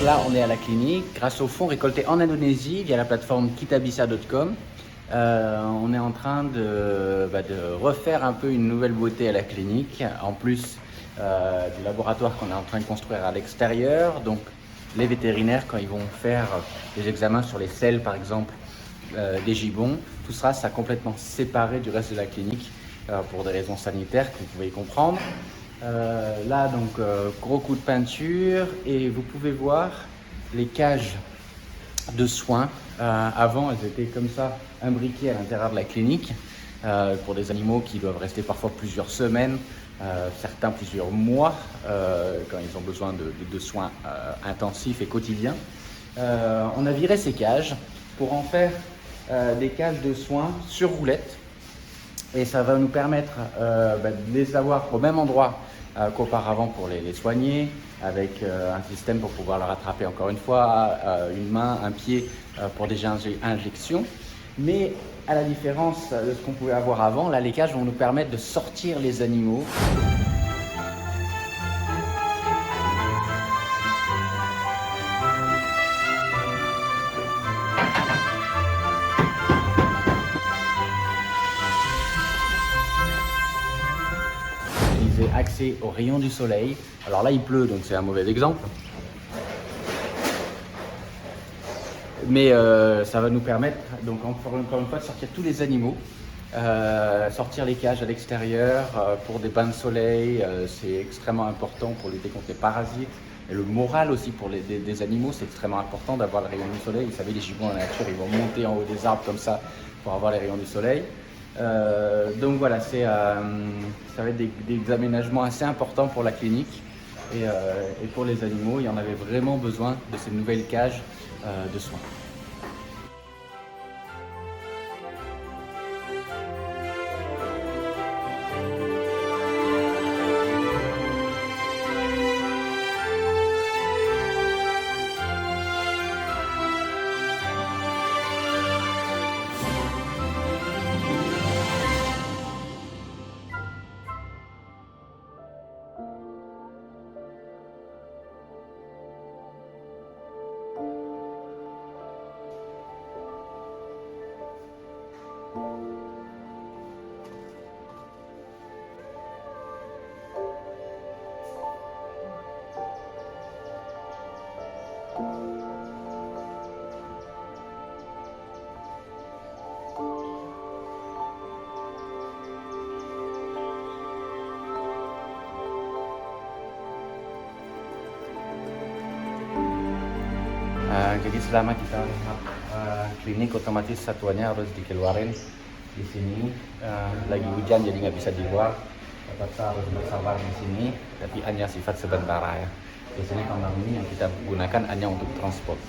là, on est à la clinique grâce aux fonds récoltés en Indonésie via la plateforme kitabisa.com. On est en train de refaire un peu une nouvelle beauté à la clinique, en plus du laboratoire qu'on est en train de construire à l'extérieur. Donc les vétérinaires, quand ils vont faire des examens sur les selles par exemple, des gibbons, tout ça complètement séparé du reste de la clinique pour des raisons sanitaires que vous pouvez comprendre. Là donc gros coup de peinture et vous pouvez voir les cages de soins. Avant elles étaient comme ça imbriquées à l'intérieur de la clinique pour des animaux qui doivent rester parfois plusieurs semaines, certains plusieurs mois quand ils ont besoin de soins intensifs et quotidiens. On a viré ces cages pour en faire des cages de soins sur roulettes et ça va nous permettre de les avoir au même endroit qu'auparavant pour les soigner, avec un système pour pouvoir leur attraper encore une fois, une main, un pied pour des injections. Mais à la différence de ce qu'on pouvait avoir avant, là les cages vont nous permettre de sortir les animaux. Accès aux rayons du soleil. Alors là il pleut donc c'est un mauvais exemple. Mais ça va nous permettre donc encore une fois de sortir tous les animaux, sortir les cages à l'extérieur pour des bains de soleil. C'est extrêmement important pour lutter contre les parasites. Et le moral aussi pour des animaux, c'est extrêmement important d'avoir le rayon du soleil. Vous savez, les gibbons dans la nature, ils vont monter en haut des arbres comme ça pour avoir les rayons du soleil. Donc voilà, ça va être des aménagements assez importants pour la clinique et pour les animaux. Il y en avait vraiment besoin de ces nouvelles cages de soins. Jadi selama kita klinik otomatis satuannya harus dikeluarin di sini. Lagi hujan jadi nggak bisa di luar. Terpaksa harus bersabar di sini. Tapi hanya sifat sementara ya. Biasanya kamar ini yang kita gunakan hanya untuk transport.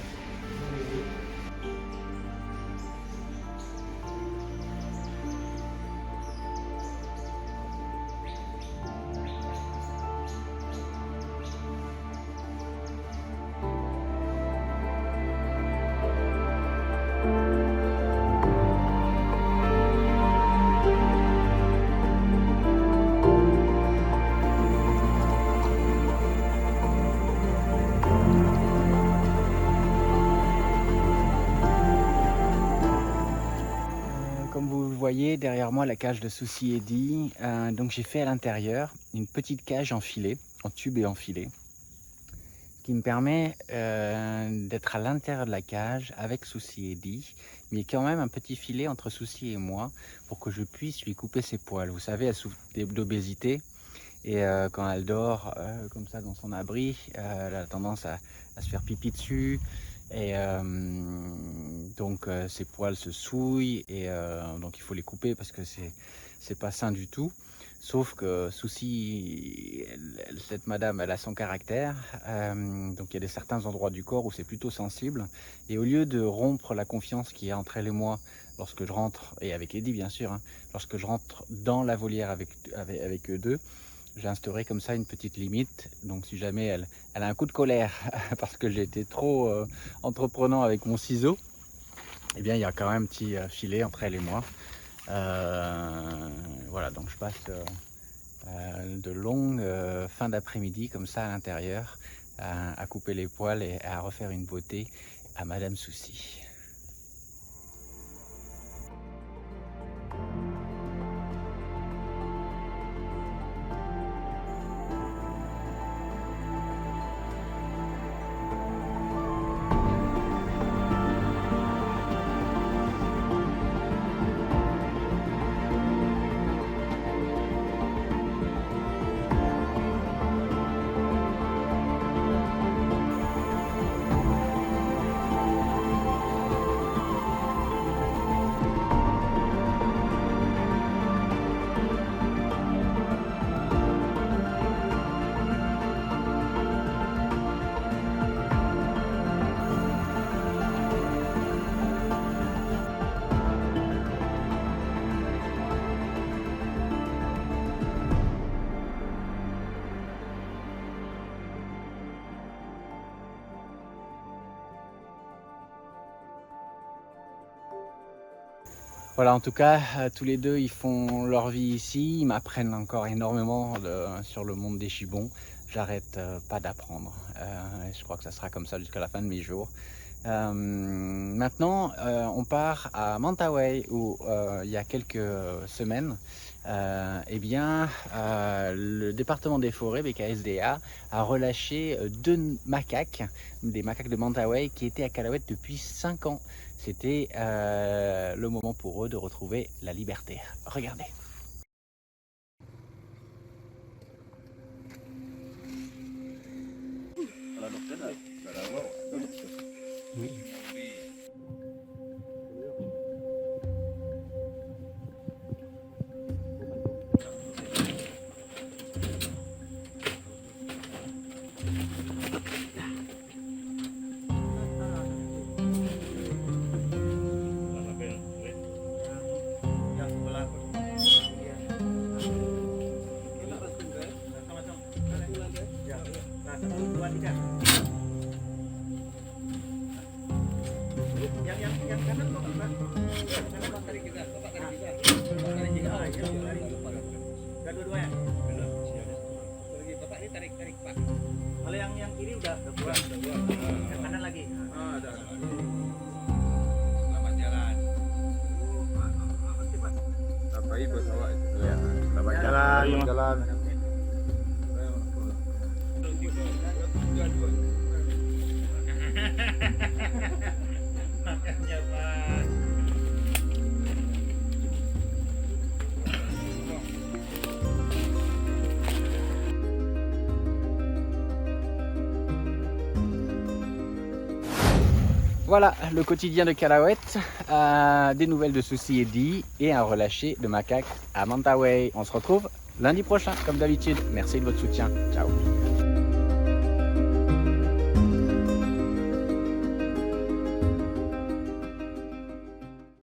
Comme vous voyez derrière moi la cage de Susi Eddie, donc j'ai fait à l'intérieur une petite cage en filet, en tube et en filet, qui me permet d'être à l'intérieur de la cage avec Susi Eddie, mais quand même un petit filet entre Susi et moi pour que je puisse lui couper ses poils. Vous savez, elle souffre d'obésité et quand elle dort comme ça dans son abri, elle a tendance à se faire pipi dessus. Et donc ses poils se souillent et donc il faut les couper parce que c'est pas sain du tout. Sauf que Susi, cette madame, elle a son caractère, donc il y a certains endroits du corps où c'est plutôt sensible. Et au lieu de rompre la confiance qu'il y a entre elle et moi lorsque je rentre, et avec Eddie bien sûr, hein, lorsque je rentre dans la volière avec eux deux, j'ai instauré comme ça une petite limite. Donc si jamais elle a un coup de colère parce que j'ai été trop entreprenant avec mon ciseau, eh bien il y a quand même un petit filet entre elle et moi. Voilà, donc je passe de longues fins d'après-midi comme ça à l'intérieur à couper les poils et à refaire une beauté à Madame Souci. Voilà, en tout cas, tous les deux, ils font leur vie ici. Ils m'apprennent encore énormément sur le monde des gibbons. J'arrête pas d'apprendre. Je crois que ça sera comme ça jusqu'à la fin de mes jours. Maintenant, on part à Mentawai où il y a quelques semaines, le département des forêts, BKSDA, a relâché 2 macaques, des macaques de Mentawai qui étaient à Calauette depuis 5 ans. C'était le moment pour eux de retrouver la liberté. Regardez. Oui. Yang kanan kok Pak? Yang kanan Pak tarik juga. Bapak tarik juga. Bapak tarik juga. Udah dua-duanya? Belum. Lagi Bapak ini tarik Pak. Kalau yang kiri udah buang. Yang kanan lagi. Ada. Selamat jalan. Pak. Apa ibu bawa itu? Iya. Selamat jalan. Makanya Pak. Voilà le quotidien de Calauette, des nouvelles de Souci Eddy et un relâché de macaques à Mentawai. On se retrouve lundi prochain comme d'habitude. Merci de votre soutien. Ciao.